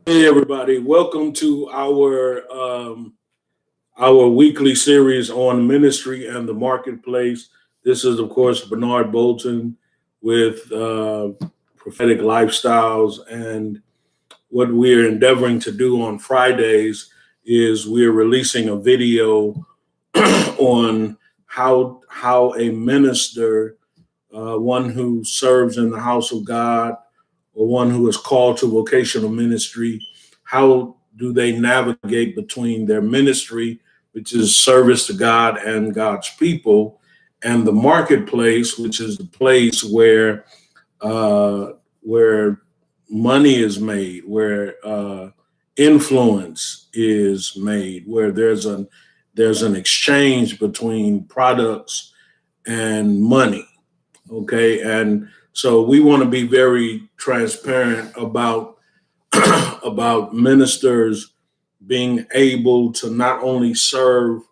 Hey everybody, welcome to our weekly series on ministry and the marketplace. This is of course Bernard Bolton with Prophetic Lifestyles, and what we're endeavoring to do on Fridays is we're releasing a video on how a minister, one who serves in the house of God, or one who is called to vocational ministry, how do they navigate between their ministry, which is service to God and God's people, and the marketplace, which is the place where money is made, where influence is made, where there's an exchange between products and money. Okay, and so we want to be very transparent about about ministers being able to not only serve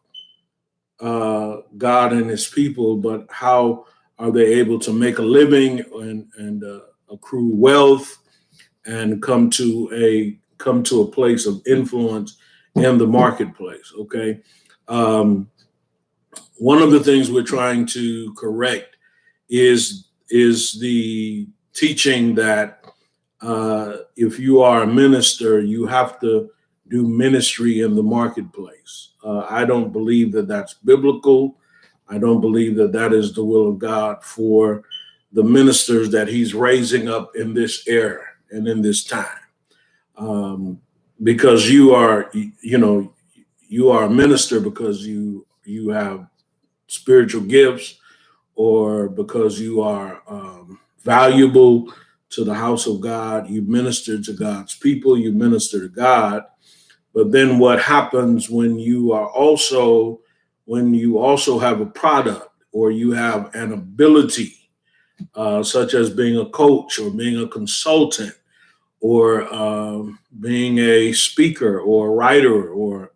God and His people, but how are they able to make a living and accrue wealth and come to a place of influence in the marketplace. Okay, um, one of the things we're trying to correct is the teaching that if you are a minister, you have to do ministry in the marketplace. I don't believe that that's biblical. I don't believe that that is the will of God for the ministers that He's raising up in this era and in this time. Um, because you are a minister because you have spiritual gifts, or because you are valuable to the house of God. You minister to God's people, you minister to God. But then what happens when you also have a product, or you have an ability, such as being a coach or being a consultant, or being a speaker or a writer, or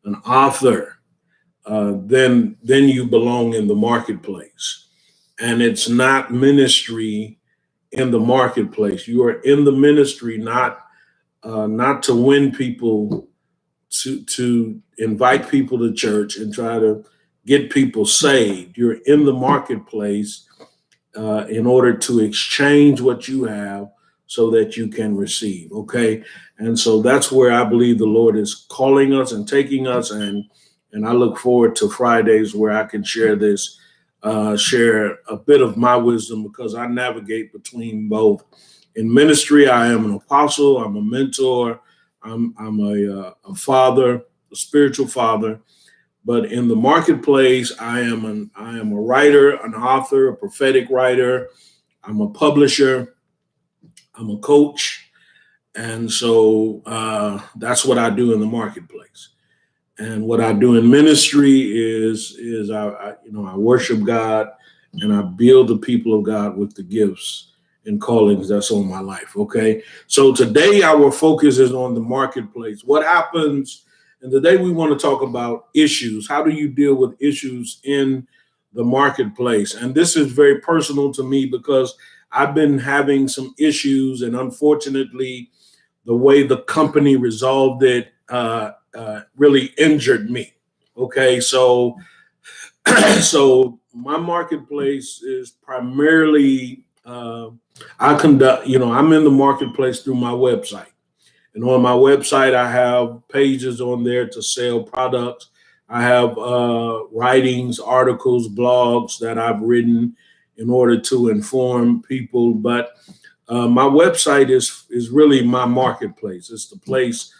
an author, then you belong in the marketplace. And it's not ministry in the marketplace. You are in the ministry not to win people, to invite people to church and try to get people saved. You're in the marketplace in order to exchange what you have so that you can receive. Okay, and so that's where I believe the Lord is calling us and taking us, and I look forward to Fridays where I can share a bit of my wisdom, because I navigate between both. In ministry, I am an apostle, I'm a mentor, I'm a father, a spiritual father. But in the marketplace, I am a writer, an author, a prophetic writer. I'm a publisher. I'm a coach, and so that's what I do in the marketplace. And what I do in ministry is I worship God, and I build the people of God with the gifts and callings that's on my life. Okay, so today our focus is on the marketplace. What happens? And today we want to talk about issues. How do you deal with issues in the marketplace? And this is very personal to me, because I've been having some issues, and unfortunately, the way the company resolved it really injured me. Okay, so so my marketplace is primarily I'm in the marketplace through my website. And on my website, I have pages on there to sell products. I have writings, articles, blogs that I've written in order to inform people. But my website is really my marketplace. It's the place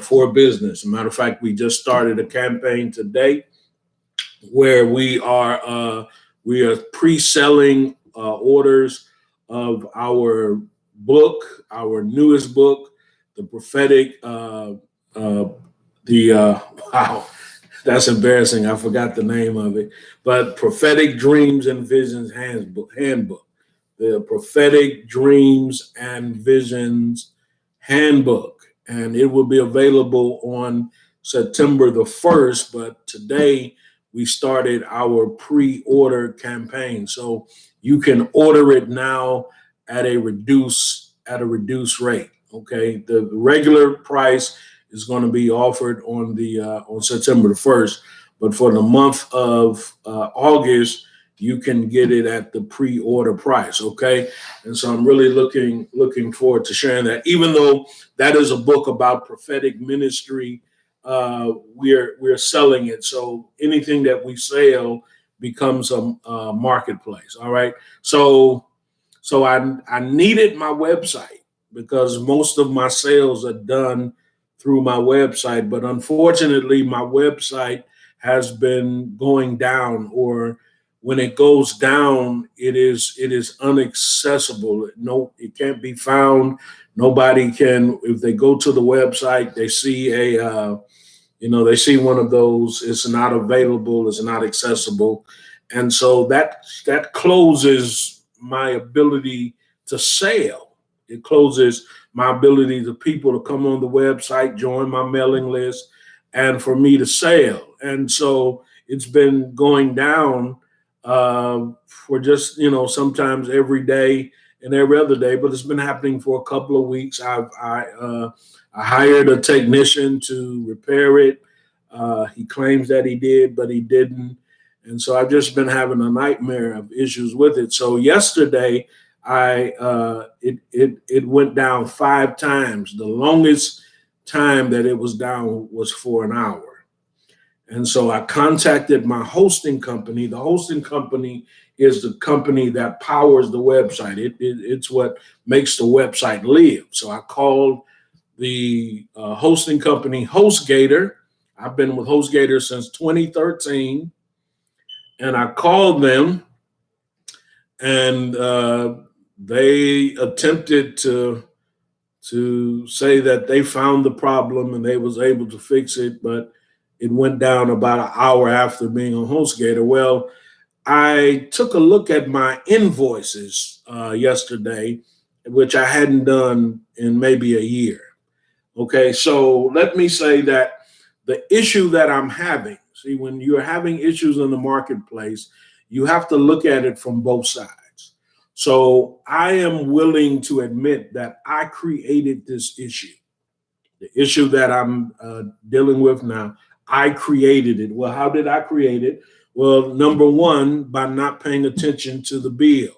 for business. As a matter of fact, we just started a campaign today where we are pre-selling orders of our book, our newest book, the prophetic. The Wow, that's embarrassing. I forgot the name of it, but Prophetic Dreams and Visions Handbook. The Prophetic Dreams and Visions Handbook, and it will be available on September the 1st. But today we started our pre-order campaign, so you can order it now at a reduced rate. Okay, the regular price is going to be offered on September the 1st, but for the month of August, you can get it at the pre-order price. Okay, and so I'm really looking forward to sharing that. Even though that is a book about prophetic ministry, we're selling it. So anything that we sell becomes a marketplace. All right, so I needed my website because most of my sales are done through my website. But unfortunately, my website has been going down, or when it goes down, it is inaccessible. No, it can't be found. Nobody can. If they go to the website, they see they see one of those. It's not available. It's not accessible, and so that closes my ability to sell. It closes my ability to people to come on the website, join my mailing list, and for me to sell. And so it's been going down for just sometimes every day and every other day, but it's been happening for a couple of weeks. I hired a technician to repair it. He claims that he did, but he didn't. And so I've just been having a nightmare of issues with it. So yesterday, it went down 5 times. The longest time that it was down was for an hour. And so I contacted my hosting company. The hosting company is the company that powers the website. It's what makes the website live. So I called the hosting company, HostGator. I've been with HostGator since 2013, and I called them, and they attempted to say that they found the problem and they was able to fix it, but it went down about an hour after being on HostGator. Well, I took a look at my invoices yesterday, which I hadn't done in maybe a year. Okay, so let me say that the issue that I'm having, see, when you're having issues in the marketplace, you have to look at it from both sides. So I am willing to admit that I created this issue, the issue that I'm dealing with now. I created it. Well, how did I create it? Well, number one, by not paying attention to the bill.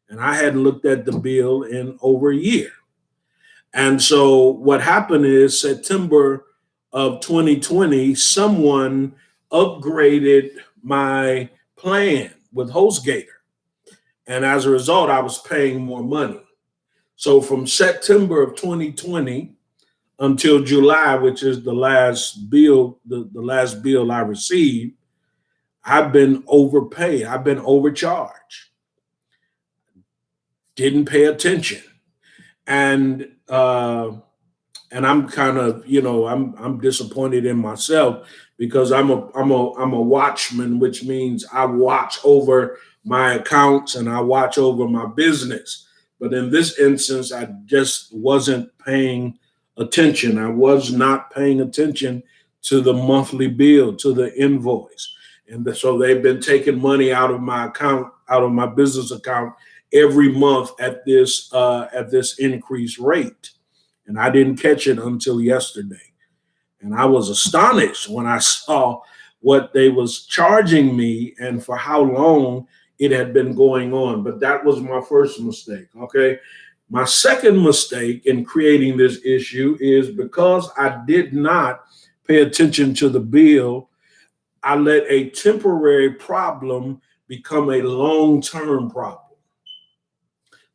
And I hadn't looked at the bill in over a year. And so what happened is September of 2020, someone upgraded my plan with HostGator. And as a result, I was paying more money. So from September of 2020 until July, which is the last bill, the last bill I received, I've been overpaid. I've been overcharged. Didn't pay attention. And and I'm kind of, I'm disappointed in myself because I'm a watchman, which means I watch over my accounts and I watch over my business. But in this instance, I just wasn't paying attention. I was not paying attention to the monthly bill, to the invoice. And so they've been taking money out of my account, out of my business account every month at this increased rate. And I didn't catch it until yesterday. And I was astonished when I saw what they was charging me and for how long it had been going on. But that was my first mistake. Okay. My second mistake in creating this issue is because I did not pay attention to the bill, I let a temporary problem become a long-term problem.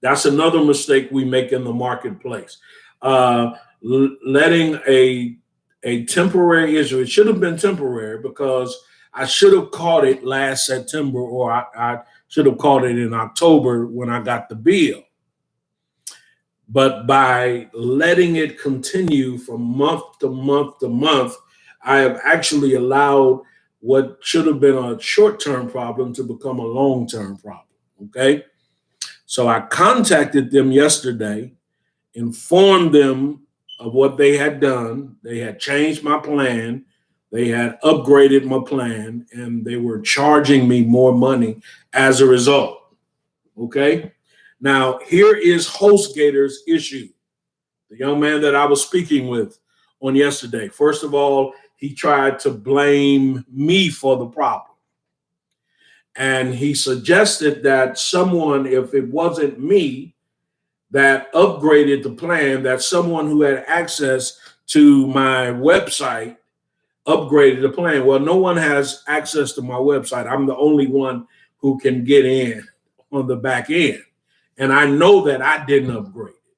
That's another mistake we make in the marketplace. Letting a temporary issue, it should have been temporary because I should have caught it last September, or I should have caught it in October when I got the bill. But by letting it continue from month to month to month, I have actually allowed what should have been a short-term problem to become a long-term problem. Okay. So I contacted them yesterday, informed them of what they had done. They had changed my plan. They had upgraded my plan, and they were charging me more money as a result. Okay. Now, here is HostGator's issue. the young man that I was speaking with on yesterday. First of all, he tried to blame me for the problem. And he suggested that someone, if it wasn't me that upgraded the plan, that someone who had access to my website upgraded the plan. Well, no one has access to my website. I'm the only one who can get in on the back end. And I know that I didn't upgrade it.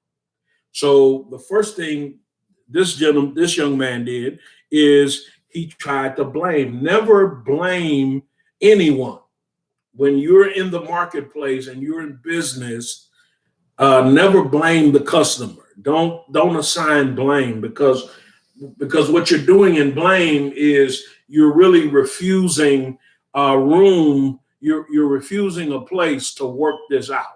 So the first thing this young man did is he tried to blame. Never blame anyone. When you're in the marketplace and you're in business, never blame the customer. Don't assign blame because what you're doing in blame is you're really refusing a room. You're refusing a place to work this out.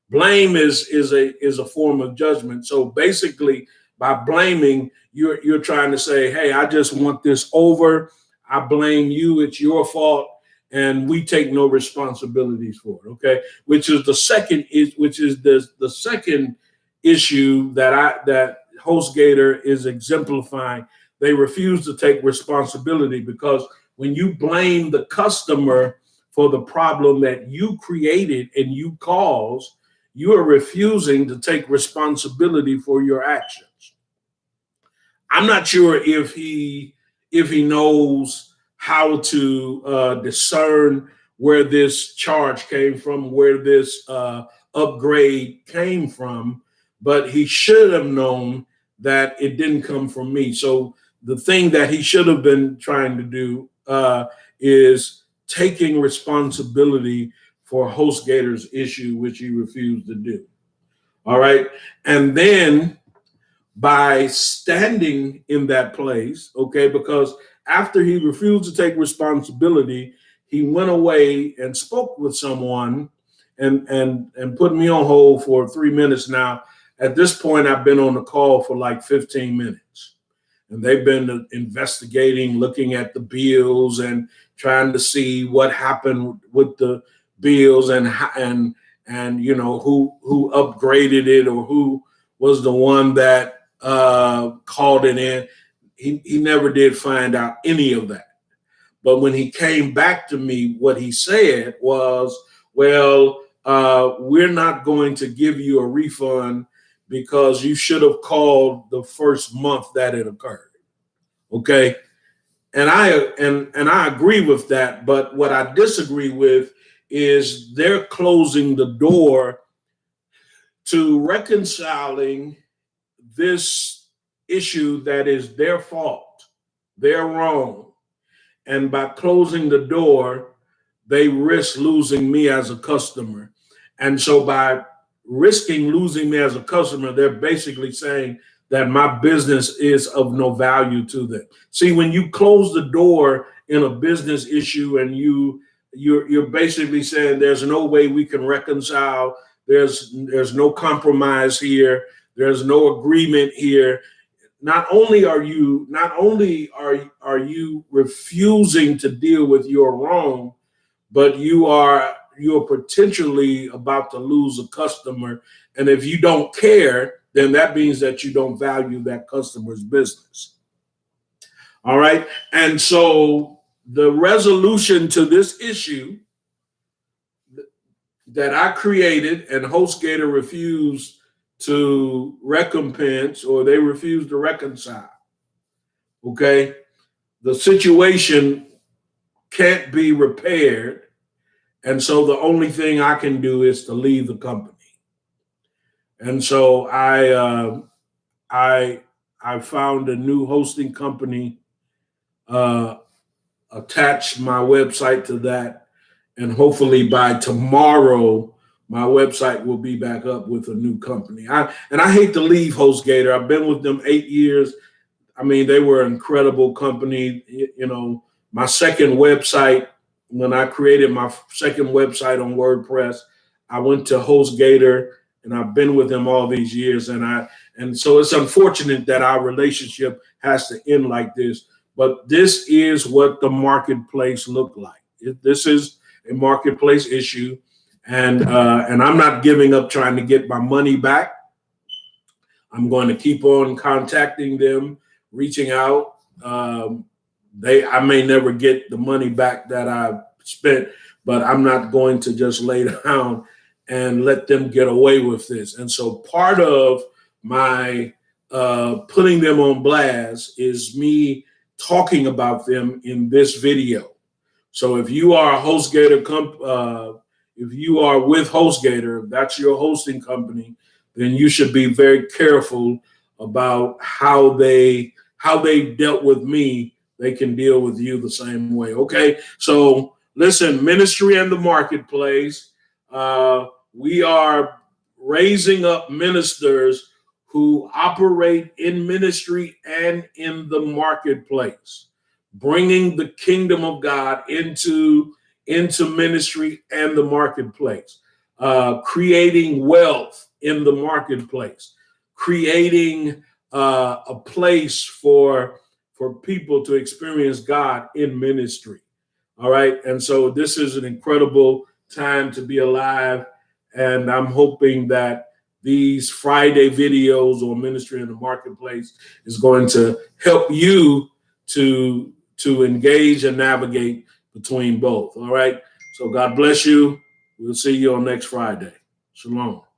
Blame is a form of judgment. So basically, by blaming, you're trying to say, "Hey, I just want this over. I blame you. It's your fault, and we take no responsibilities for it." Okay, which is the second the second issue that HostGator is exemplifying. They refuse to take responsibility because when you blame the customer for the problem that you created and you caused, you are refusing to take responsibility for your actions. I'm not sure if he knows how to discern where this charge came from, where this upgrade came from, but he should have known that it didn't come from me. So the thing that he should have been trying to do is taking responsibility for HostGator's issue, which he refused to do. All right. And then by standing in that place, okay, because after he refused to take responsibility, he went away and spoke with someone and put me on hold for 3 minutes. Now, at this point, I've been on the call for like 15 minutes. And they've been investigating, looking at the bills and trying to see what happened with the bills and you know who upgraded it or who was the one that called it in. He never did find out any of that. But when he came back to me, what he said was, "Well, we're not going to give you a refund because you should have called the first month that it occurred." Okay. And I agree with that. But what I disagree with is they're closing the door to reconciling this issue that is their fault. They're wrong. And by closing the door, they risk losing me as a customer. And so by risking losing me as a customer, they're basically saying that my business is of no value to them. See, when you close the door in a business issue and you're basically saying there's no way we can reconcile, there's no compromise here, there's no agreement here. Not only are you refusing to deal with your wrong, but you're potentially about to lose a customer. And if you don't care, then that means that you don't value that customer's business. All right. And so the resolution to this issue that I created and HostGator refused to recompense, or they refused to reconcile. Okay. The situation can't be repaired. And so the only thing I can do is to leave the company. And so I found a new hosting company, attached my website to that, and hopefully by tomorrow my website will be back up with a new company. I hate to leave HostGator. I've been with them 8 years. I mean, they were an incredible company. You know, my second website, when I created my second website on WordPress, I went to HostGator, and I've been with them all these years. And so it's unfortunate that our relationship has to end like this. But this is what the marketplace looked like. This is a marketplace issue, and I'm not giving up trying to get my money back. I'm going to keep on contacting them, reaching out. I may never get the money back that I spent, but I'm not going to just lay down and let them get away with this. And so part of my putting them on blast is me talking about them in this video. So if you are a HostGator, if you are with HostGator, that's your hosting company, then you should be very careful about how they dealt with me. They can deal with you the same way. Okay, so listen, ministry and the marketplace. We are raising up ministers who operate in ministry and in the marketplace, bringing the kingdom of God into ministry and the marketplace, creating wealth in the marketplace, creating a place for people to experience God in ministry. All right. And so this is an incredible time to be alive. And I'm hoping that these Friday videos on ministry in the marketplace is going to help you to engage and navigate between both. All right. So God bless you. We'll see you on next Friday. Shalom.